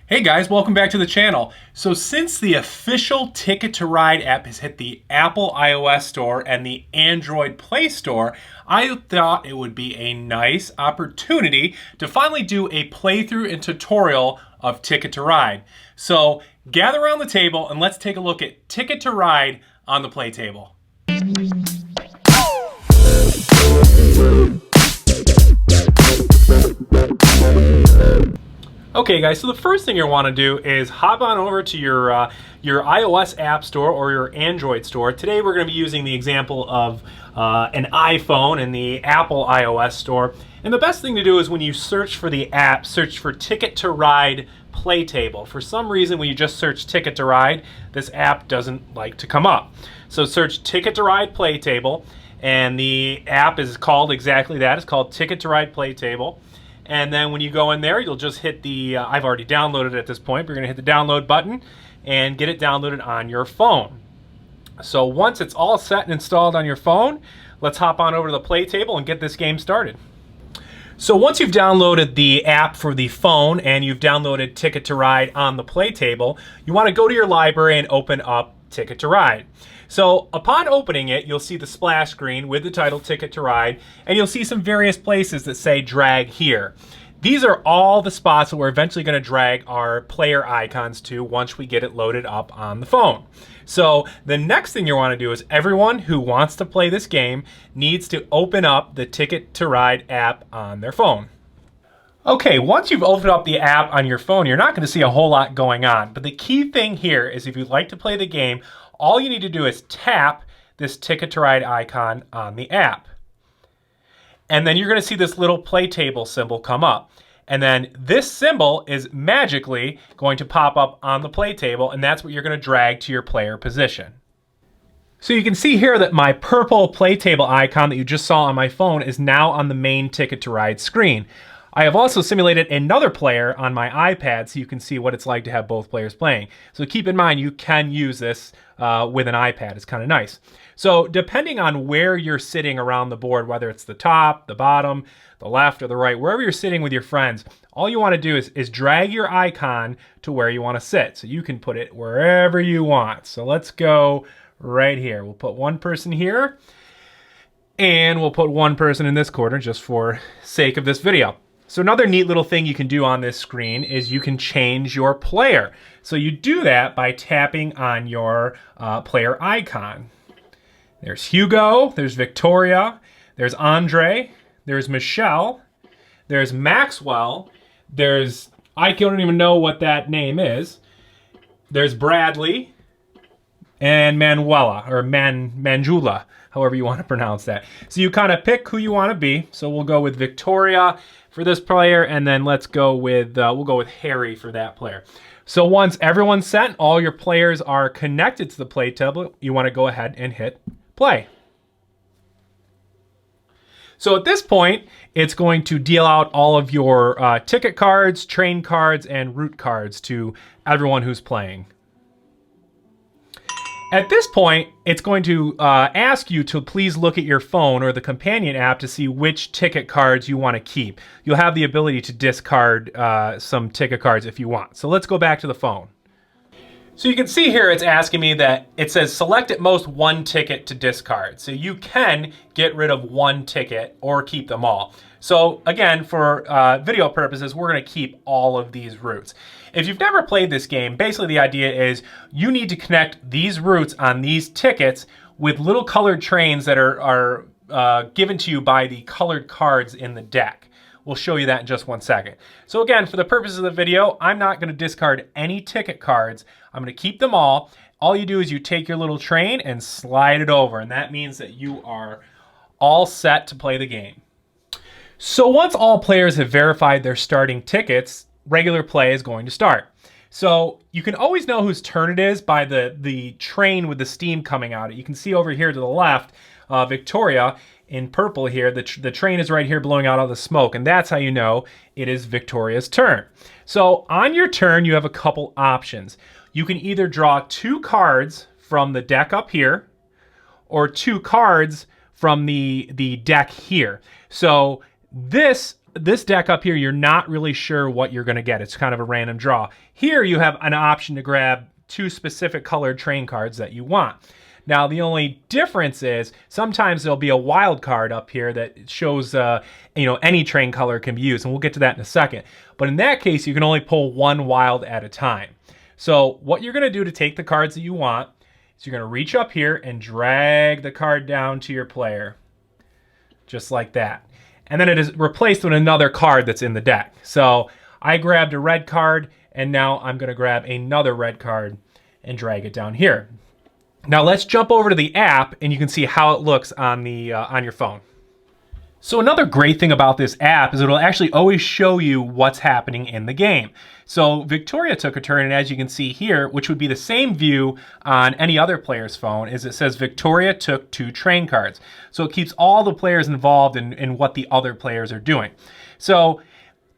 Hey guys, welcome back to the channel. So since the official Ticket to Ride app has hit the Apple iOS store and the Android Play Store, I thought it would be a nice opportunity to finally do a playthrough and tutorial of Ticket to Ride. So gather around the table and let's take a look at Ticket to Ride on the PlayTable. Okay guys, so the first thing you want to do is hop on over to your iOS app store or your Android store. Today we're going to be using the example of an iPhone in the Apple iOS store. And the best thing to do is when you search for the app, search for Ticket to Ride PlayTable. For some reason when you just search Ticket to Ride, this app doesn't like to come up. So search Ticket to Ride PlayTable, and the app is called exactly that. It's called Ticket to Ride PlayTable. And then when you go in there, you'll just hit the, I've already downloaded it at this point, but you're going to hit the download button and get it downloaded on your phone. So once it's all set and installed on your phone, let's hop on over to the PlayTable and get this game started. So once you've downloaded the app for the phone and you've downloaded Ticket to Ride on the PlayTable, you want to go to your library and open up Ticket to Ride. So upon opening it, you'll see the splash screen with the title Ticket to Ride, and you'll see some various places that say drag here. These are all the spots that we're eventually going to drag our player icons to once we get it loaded up on the phone. So the next thing you want to do is everyone who wants to play this game needs to open up the Ticket to Ride app on their phone. Okay, once you've opened up the app on your phone, you're not going to see a whole lot going on. But the key thing here is if you'd like to play the game, all you need to do is tap this Ticket to Ride icon on the app. And then you're going to see this little PlayTable symbol come up. And then this symbol is magically going to pop up on the PlayTable, and that's what you're going to drag to your player position. So you can see here that my purple PlayTable icon that you just saw on my phone is now on the main Ticket to Ride screen. I have also simulated another player on my iPad so you can see what it's like to have both players playing. So keep in mind you can use this with an iPad. It's kind of nice. So depending on where you're sitting around the board, whether it's the top, the bottom, the left, or the right, wherever you're sitting with your friends, all you want to do is drag your icon to where you want to sit. So you can put it wherever you want. So let's go right here. We'll put one person here, and we'll put one person in this corner just for sake of this video. So another neat little thing you can do on this screen is you can change your player. So you do that by tapping on your player icon. There's Hugo, there's Victoria, there's Andre, there's Michelle, there's Maxwell, there's, I don't even know what that name is, there's Bradley, and Manuela, or Manjula, however you want to pronounce that. So you kind of pick who you want to be. So we'll go with Victoria for this player, and then let's go with, we'll go with Harry for that player. So once everyone's set, all your players are connected to the PlayTable, you want to go ahead and hit play. So at this point, it's going to deal out all of your ticket cards, train cards, and route cards to everyone who's playing. At this point, it's going to ask you to please look at your phone or the companion app to see which ticket cards you want to keep. You'll have the ability to discard some ticket cards if you want. So let's go back to the phone. So you can see here it's asking me that it says select at most one ticket to discard. So you can get rid of one ticket or keep them all. So again, for video purposes, we're going to keep all of these routes. If you've never played this game, basically the idea is you need to connect these routes on these tickets with little colored trains that are given to you by the colored cards in the deck. We'll show you that in just one second. So again, for the purposes of the video, I'm not going to discard any ticket cards. I'm going to keep them all. All you do is you take your little train and slide it over, and that means that you are all set to play the game. So once all players have verified their starting tickets, regular play is going to start. So you can always know whose turn it is by the train with the steam coming out. You can see over here to the left, Victoria, in purple here, the train is right here blowing out all the smoke, and that's how you know it is Victoria's turn. So on your turn, you have a couple options. You can either draw two cards from the deck up here, or two cards from the deck here. So this this deck up here, you're not really sure what you're going to get. It's kind of a random draw. Here you have an option to grab 2 specific colored train cards that you want. Now, the only difference is sometimes there'll be a wild card up here that shows, any train color can be used, and we'll get to that in a second. But in that case, you can only pull 1 wild at a time. So what you're going to do to take the cards that you want is you're going to reach up here and drag the card down to your player, just like that. And then it is replaced with another card that's in the deck. So I grabbed a red card, and now I'm going to grab another red card and drag it down here. Now let's jump over to the app, and you can see how it looks on your phone. So another great thing about this app is it'll actually always show you what's happening in the game. So Victoria took a turn, and as you can see here, which would be the same view on any other player's phone, is it says Victoria took 2 train cards. So it keeps all the players involved in what the other players are doing. So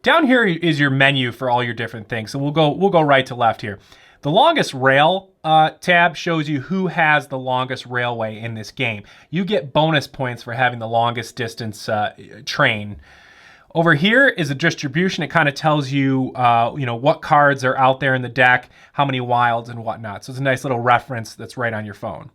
down here is your menu for all your different things. So we'll go right to left here. The longest rail tab shows you who has the longest railway in this game. You get bonus points for having the longest distance train. Over here is a distribution. It kind of tells you, what cards are out there in the deck, how many wilds and whatnot. So it's a nice little reference that's right on your phone.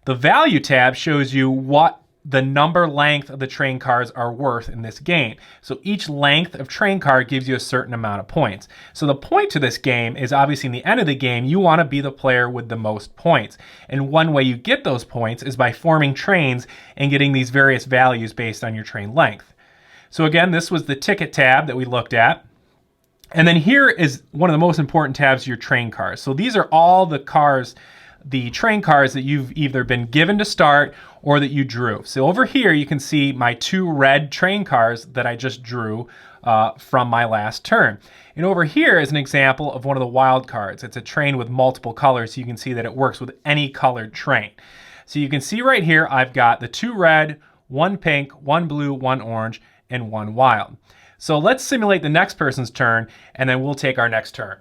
The value tab shows you what the number length of the train cards are worth in this game. So each length of train card gives you a certain amount of points. So the point to this game is obviously in the end of the game, you want to be the player with the most points. And one way you get those points is by forming trains and getting these various values based on your train length. So again, this was the ticket tab that we looked at. And then here is one of the most important tabs, your train cars. So these are all the train cars that you've either been given to start or that you drew. So over here, you can see my 2 red train cars that I just drew from my last turn. And over here is an example of one of the wild cards. It's a train with multiple colors, so you can see that it works with any colored train. So you can see right here, I've got the 2 red, 1 pink, 1 blue, 1 orange, and 1 wild. So let's simulate the next person's turn, and then we'll take our next turn.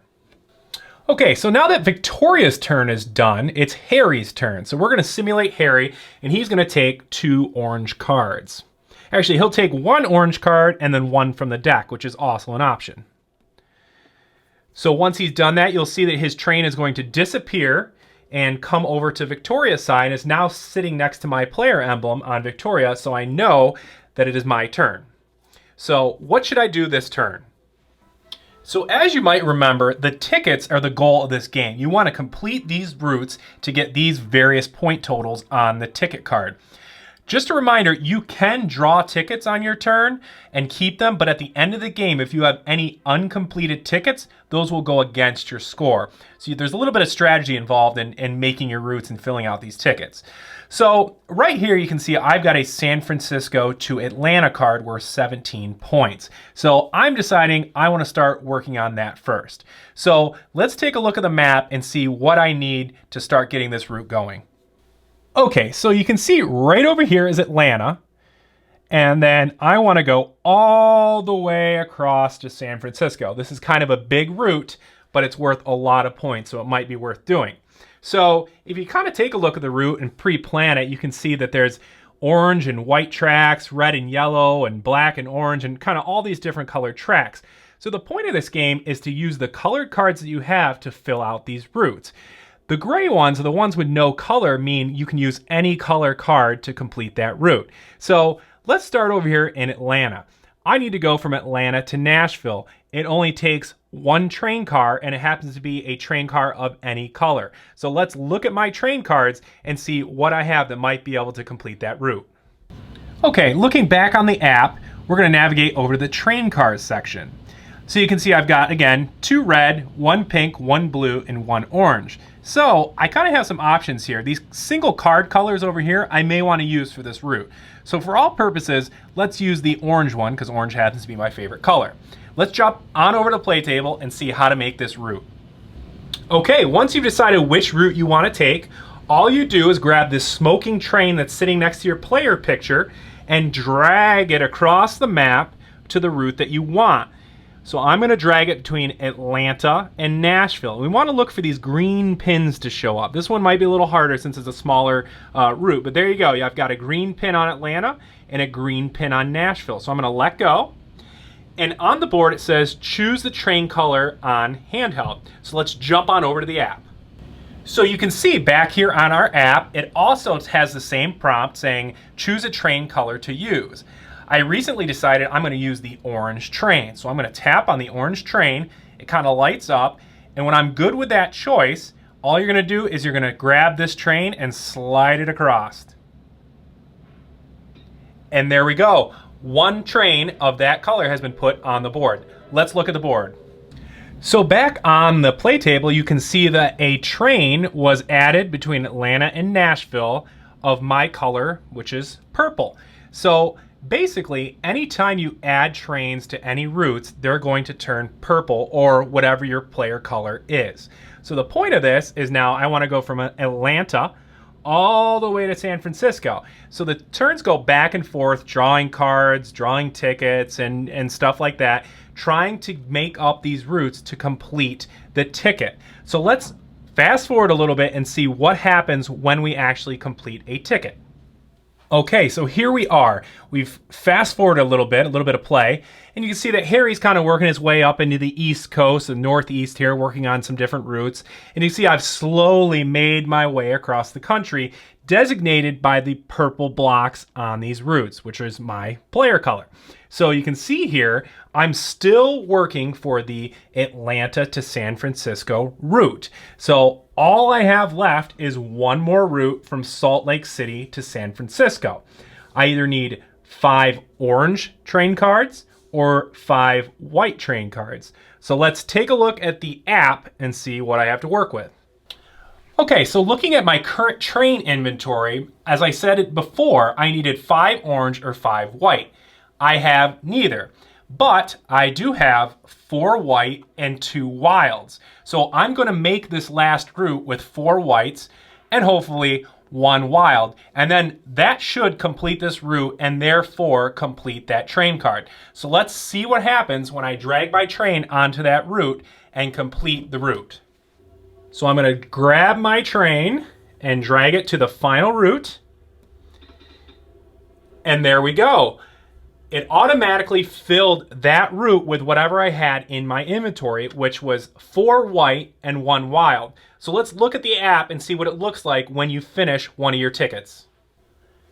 Okay, so now that Victoria's turn is done, it's Harry's turn. So we're going to simulate Harry, and he's going to take 2 orange cards. Actually, he'll take 1 orange card and then 1 from the deck, which is also an option. So once he's done that, you'll see that his train is going to disappear and come over to Victoria's side, and is now sitting next to my player emblem on Victoria, so I know that it is my turn. So what should I do this turn? So as you might remember, the tickets are the goal of this game. You want to complete these routes to get these various point totals on the ticket card. Just a reminder, you can draw tickets on your turn and keep them, but at the end of the game, if you have any uncompleted tickets, those will go against your score. So there's a little bit of strategy involved in making your routes and filling out these tickets. So right here, you can see I've got a San Francisco to Atlanta card worth 17 points. So I'm deciding I want to start working on that first. So let's take a look at the map and see what I need to start getting this route going. Okay, so you can see right over here is Atlanta. And then I want to go all the way across to San Francisco. This is kind of a big route, but it's worth a lot of points, so it might be worth doing. So if you kind of take a look at the route and pre-plan it, you can see that there's orange and white tracks, red and yellow, and black and orange, and kind of all these different colored tracks. So the point of this game is to use the colored cards that you have to fill out these routes. The gray ones, are the ones with no color, mean you can use any color card to complete that route. So let's start over here in Atlanta. I need to go from Atlanta to Nashville. It only takes 1 train car, and it happens to be a train car of any color. So let's look at my train cards and see what I have that might be able to complete that route. Okay, looking back on the app, we're going to navigate over to the train cars section. So you can see I've got, again, 2 red, 1 pink, 1 blue, and 1 orange. So I kind of have some options here. These single card colors over here, I may want to use for this route. So for all purposes, let's use the orange one, because orange happens to be my favorite color. Let's jump on over to PlayTable and see how to make this route. Okay, once you've decided which route you want to take, all you do is grab this smoking train that's sitting next to your player picture and drag it across the map to the route that you want. So I'm going to drag it between Atlanta and Nashville. We want to look for these green pins to show up. This one might be a little harder since it's a smaller route, but there you go. I've got a green pin on Atlanta and a green pin on Nashville. So I'm going to let go. And on the board it says choose the train color on handheld. So let's jump on over to the app. So you can see back here on our app, it also has the same prompt saying choose a train color to use. I recently decided I'm going to use the orange train. So I'm going to tap on the orange train. It kind of lights up. And when I'm good with that choice, all you're going to do is you're going to grab this train and slide it across. And there we go. One train of that color has been put on the board. Let's look at the board. So back on the PlayTable, you can see that a train was added between Atlanta and Nashville of my color, which is purple. So basically, anytime you add trains to any routes, they're going to turn purple or whatever your player color is. So the point of this is now I want to go from Atlanta all the way to San Francisco. So the turns go back and forth, drawing cards, drawing tickets, and stuff like that, trying to make up these routes to complete the ticket. So let's fast forward a little bit and see what happens when we actually complete a ticket. Okay, so here we are. We've fast forwarded a little bit of play, and you can see that Harry's kind of working his way up into the East Coast, the Northeast here, working on some different routes. And you see I've slowly made my way across the country, designated by the purple blocks on these routes, which is my player color. So you can see here, I'm still working for the Atlanta to San Francisco route. So all I have left is one more route from Salt Lake City to San Francisco. I either need 5 orange train cards or 5 white train cards. So let's take a look at the app and see what I have to work with. Okay, so looking at my current train inventory, as I said it before, I needed 5 orange or 5 white. I have neither, but I do have 4 white and 2 wilds. So I'm going to make this last route with 4 whites and hopefully 1 wild. And then that should complete this route and therefore complete that train card. So let's see what happens when I drag my train onto that route and complete the route. So I'm going to grab my train and drag it to the final route. And there we go. It automatically filled that route with whatever I had in my inventory, which was 4 white and 1 wild. So let's look at the app and see what it looks like when you finish one of your tickets.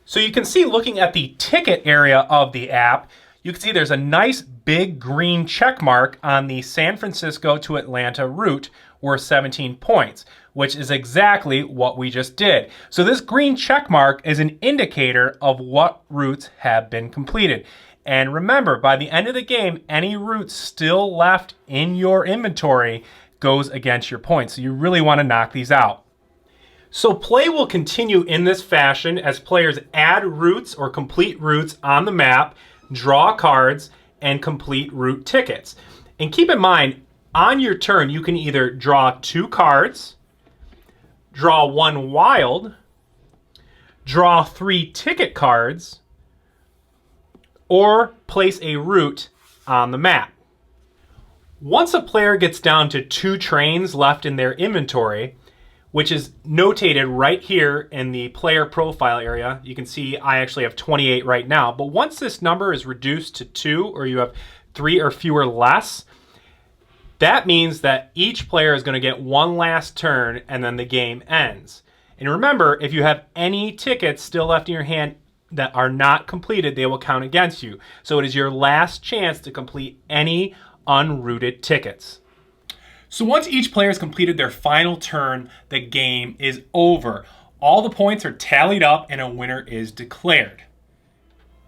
So you can see, looking at the ticket area of the app, you can see there's a nice big green check mark on the San Francisco to Atlanta route worth 17 points, which is exactly what we just did. So this green check mark is an indicator of what routes have been completed. And remember, by the end of the game, any route still left in your inventory goes against your points. So you really want to knock these out. So play will continue in this fashion as players add routes or complete routes on the map, draw cards, and complete route tickets. And keep in mind, on your turn, you can either draw 2 cards, draw 1 wild, draw 3 ticket cards, or place a route on the map. Once a player gets down to 2 trains left in their inventory, which is notated right here in the player profile area, you can see I actually have 28 right now, but once this number is reduced to 2 or you have 3 or fewer less, that means that each player is going to get one last turn and then the game ends. And remember, if you have any tickets still left in your hand that are not completed, they will count against you. So it is your last chance to complete any unrouted tickets. So once each player has completed their final turn, the game is over. All the points are tallied up and a winner is declared.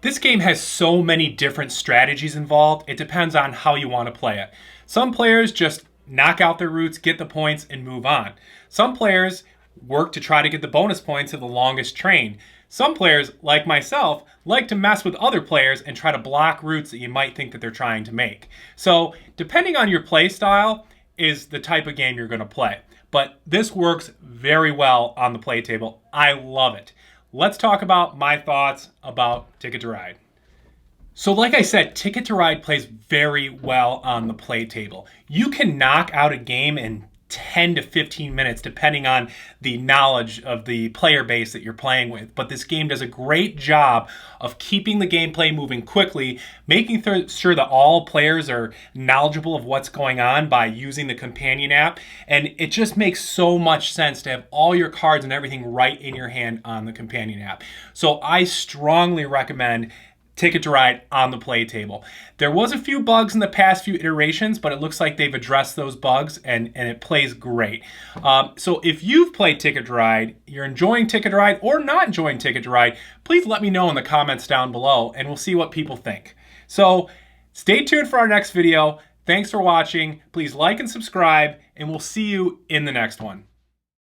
This game has so many different strategies involved, it depends on how you want to play it. Some players just knock out their routes, get the points, and move on. Some players work to try to get the bonus points of the longest train. Some players, like myself, like to mess with other players and try to block routes that you might think that they're trying to make. So, depending on your play style is the type of game you're going to play. But this works very well on the PlayTable. I love it. Let's talk about my thoughts about Ticket to Ride. So like I said, Ticket to Ride plays very well on the PlayTable. You can knock out a game in 10 to 15 minutes, depending on the knowledge of the player base that you're playing with. But this game does a great job of keeping the gameplay moving quickly, making sure that all players are knowledgeable of what's going on by using the companion app. And it just makes so much sense to have all your cards and everything right in your hand on the companion app. So I strongly recommend Ticket to Ride on the PlayTable. There was a few bugs in the past few iterations, but it looks like they've addressed those bugs, and it plays great. So if you've played Ticket to Ride, you're enjoying Ticket to Ride or not enjoying Ticket to Ride, please let me know in the comments down below, and we'll see what people think. So stay tuned for our next video. Thanks for watching. Please like and subscribe, and we'll see you in the next one.